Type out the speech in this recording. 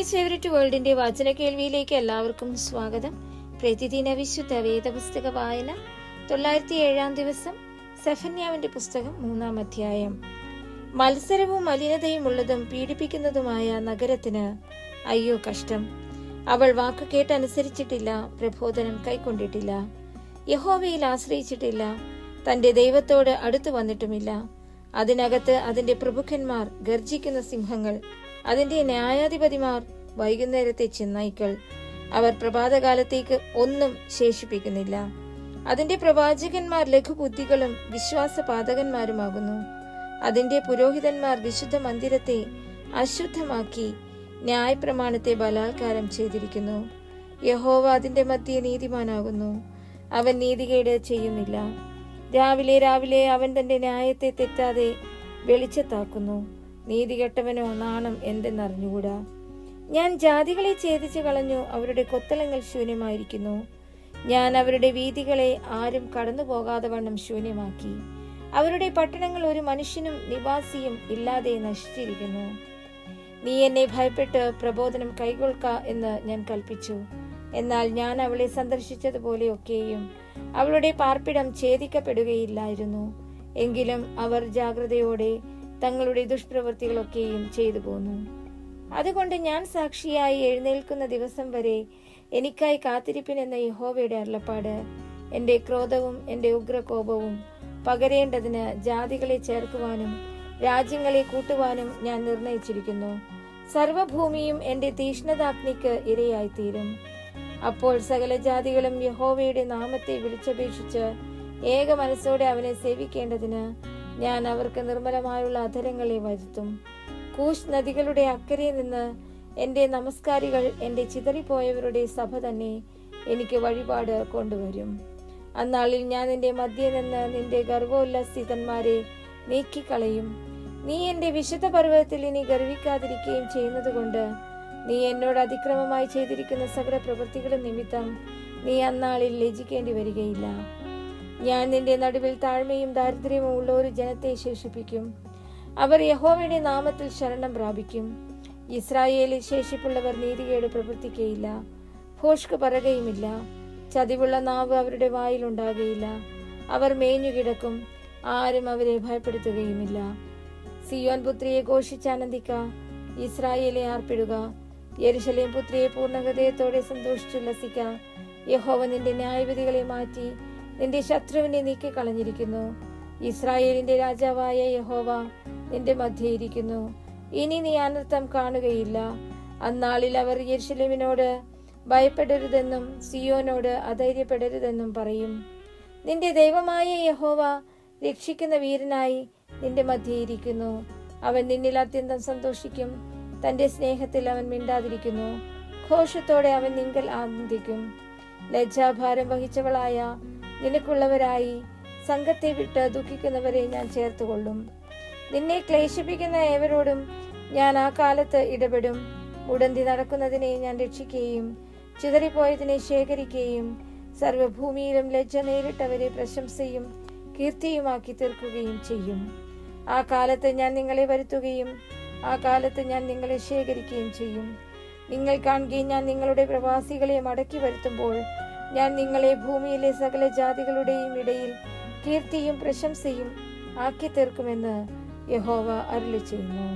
Piece favourite വേൾഡിന്റെ വചന കേൾവിയിലേക്ക് എല്ലാവർക്കും സ്വാഗതം. പ്രതിദിന വിശുദ്ധ വേദപുസ്തക വായന 907 ദിവസം. സെഫന്യാവിന്റെ പുസ്തകം 3-ാം അധ്യായം. മത്സരവും മലിനതയും ഉള്ളതും പീഡിപ്പിക്കുന്നതുമായ നഗരത്തിന് അയ്യോ കഷ്ടം! അവൾ വാക്കു കേട്ടനുസരിച്ചിട്ടില്ല, പ്രബോധനം കൈക്കൊണ്ടിട്ടില്ല, യഹോവയിൽ ആശ്രയിച്ചിട്ടില്ല, തന്റെ ദൈവത്തോട് അടുത്തു വന്നിട്ടുമില്ല. അതിനകത്ത് അതിന്റെ പ്രഭുക്കന്മാർ ഗർജിക്കുന്ന സിംഹങ്ങൾ, അതിന്റെ ന്യായാധിപതിമാർ വൈകുന്നേരത്തെ ചെന്നായ്ക്കൾ. അവർ പ്രഭാതകാലത്തേക്ക് ഒന്നും ശേഷിപ്പിക്കുന്നില്ല. അതിന്റെ പ്രവാചകന്മാർ ലഘുബുദ്ധികളും വിശ്വാസപാതകന്മാരുമാകുന്നു. അതിന്റെ പുരോഹിതന്മാർ വിശുദ്ധ മന്ദിരത്തെ അശുദ്ധമാക്കി ന്യായപ്രമാണത്തെ ബലാത്കാരം ചെയ്തിരിക്കുന്നു. യഹോവ അതിന്റെ മധ്യേ നീതിമാനാകുന്നു, അവൻ നീതികേട് ചെയ്യുന്നില്ല. രാവിലെ രാവിലെ അവൻ തന്റെ ന്യായത്തെ തെറ്റാതെ വെളിച്ചത്താക്കുന്നു. നീതികെട്ടവനോ നാണം എന്തെന്നറിഞ്ഞുകൂടാ. ഞാൻ ജാതികളെ ഛേദിച്ചു കളഞ്ഞു, അവരുടെ കൊത്തളങ്ങൾ ശൂന്യമായിരിക്കുന്നു. ഞാൻ അവരുടെ വീഥികളെ ആരും കടന്നു പോകാതെ വണ്ണം ശൂന്യമാക്കി. അവരുടെ പട്ടണങ്ങൾ ഒരു മനുഷ്യനും നിവാസിയും ഇല്ലാതെ നശിച്ചിരിക്കുന്നു. നീ എന്നെ ഭയപ്പെട്ട് പ്രബോധനം കൈകൊൾക്ക എന്ന് ഞാൻ കൽപ്പിച്ചു. എന്നാൽ ഞാൻ അവളെ സന്ദർശിച്ചതുപോലെയൊക്കെയും അവളുടെ പാർപ്പിടം ഛേദിക്കപ്പെടുകയില്ലായിരുന്നു. എങ്കിലും അവർ ജാഗ്രതയോടെ തങ്ങളുടെ ദുഷ്പ്രവൃത്തികളൊക്കെയും ചെയ്തു പോന്നു. അതുകൊണ്ട് ഞാൻ സാക്ഷിയായി എഴുന്നേൽക്കുന്ന ദിവസം വരെ എനിക്കായി കാത്തിരിപ്പിനെന്ന യഹോവയുടെ അരുളപ്പാട്. എന്റെ ക്രോധവും എന്റെ ഉഗ്രകോപവും പകരേണ്ടതിന് ജാതികളെ ചേർക്കുവാനും രാജ്യങ്ങളെ കൂട്ടുവാനും ഞാൻ നിർണയിച്ചിരിക്കുന്നു. സർവഭൂമിയും എന്റെ തീഷ്ണതാഗ്നിക്ക് ഇരയായിത്തീരും. അപ്പോൾ സകല ജാതികളും യഹോവയുടെ നാമത്തെ വിളിച്ചപേക്ഷിച്ച് ഏക മനസ്സോടെ അവനെ സേവിക്കേണ്ടതിന് ഞാൻ അവർക്ക് നിർമ്മലമായുള്ള അധരങ്ങളെ വരുത്തും. കൂശ് നദികളുടെ അക്കരെ നിന്ന് എന്റെ നമസ്കാരികൾ, എന്റെ ചിതറിപ്പോയവരുടെ സഭ തന്നെ എനിക്ക് വഴിപാട് കൊണ്ടുവരും. അന്നാളിൽ ഞാൻ നിന്റെ മധ്യേ നിന്ന് നിന്റെ ഗർവോല്ലസിതന്മാരെ നീക്കിക്കളയും. നീ എന്റെ വിശുദ്ധ പർവ്വതത്തിൽ ഇനി ഗർവിക്കാതിരിക്കുകയും ചെയ്യുന്നത് കൊണ്ട് നീ എന്നോട് അതിക്രമമായി ചെയ്തിരിക്കുന്ന സകല പ്രവൃത്തികളും നിമിത്തം നീ അന്നാളിൽ ലജ്ജിക്കേണ്ടി വരികയില്ല. ഞാൻ നിന്റെ നടുവിൽ താഴ്മയും ദാരിദ്ര്യവും ഉള്ള ഒരു ജനത്തെ ശേഷിപ്പിക്കും. അവർ യഹോവയുടെ നാമത്തിൽ ശരണം പ്രാപിക്കും. ഇസ്രായേലിൽ ശേഷിപ്പുള്ളവർ നീതികേട് പ്രവർത്തിക്കയില്ല, ഭോഷ്ക് പറയുകയുമില്ല. ചതിവുള്ള നാവ് അവരുടെ വായിൽ ഉണ്ടാകുകയില്ല. അവർ മേഞ്ഞുകിടക്കും, ആരും അവരെ ഭയപ്പെടുത്തുകയുമില്ല. സിയോൻ പുത്രിയെ ഘോഷിച്ചാനന്ദിക്ക, ഇസ്രായേലെ ആർപ്പിടുക. യെരൂശലേം പുത്രിയെ പൂർണ്ണഹൃദയത്തോടെ സന്തോഷിച്ചുല്ലസിക്ക. യഹോവ നിന്റെ ന്യായവിധികളെ മാറ്റി നിന്റെ ശത്രുവിനെ നീക്കിക്കളഞ്ഞിരിക്കുന്നു. ഇസ്രായേലിന്റെ രാജാവായ യഹോവ നിന്റെ മധ്യേ ഇരിക്കുന്നു. ഇനി നീ അനർത്ഥം കാണുകയില്ല. അന്നാളിൽ അവർ യെരൂശലേമിനോട് ഭയപ്പെടരുതെന്നും സിയോനോട് അധൈര്യപ്പെടരുതെന്നും പറയും. നിന്റെ ദൈവമായ യഹോവ രക്ഷിക്കുന്ന വീരനായി നിന്റെ മധ്യേ ഇരിക്കുന്നു. അവൻ നിന്നിൽ അത്യന്തം സന്തോഷിക്കും. തന്റെ സ്നേഹത്തിൽ അവൻ മിണ്ടാതിരിക്കുന്നു. ഘോഷത്തോടെ അവൻ നിങ്കൽ ആനന്ദിക്കും. ലജ്ജാഭാരം വഹിച്ചവളായ നിനക്കുള്ളവരായി സംഘത്തെ വിട്ട് ദുഃഖിക്കുന്നവരെ ഞാൻ ചേർത്തുകൊള്ളും. നിന്നെ ക്ലേശിപ്പിക്കുന്ന ഏവരോടും ഞാൻ ആ കാലത്ത് ഇടപെടും. ഉടന്തി നടക്കുന്നതിനെ ഞാൻ രക്ഷിക്കുകയും ചിതറിപ്പോയതിനെ ശേഖരിക്കുകയും സർവഭൂമിയിലും ലജ്ജ നേരിട്ടവരെ പ്രശംസയും കീർത്തിയുമാക്കി തീർക്കുകയും ചെയ്യും. ആ കാലത്ത് ഞാൻ നിങ്ങളെ വരുത്തുകയും ആ കാലത്ത് ഞാൻ നിങ്ങളെ ശേഖരിക്കുകയും ചെയ്യും. നിങ്ങൾ കാണുകയും ഞാൻ നിങ്ങളുടെ പ്രവാസികളെ മടക്കി വരുത്തുമ്പോൾ ഞാൻ നിങ്ങളെ ഭൂമിയിലെ സകല ജാതികളുടെയും ഇടയിൽ കീർത്തിയും പ്രശംസയും ആക്കി തീർക്കുമെന്ന് യഹോവ അരുളിച്ചെയ്യുന്നു.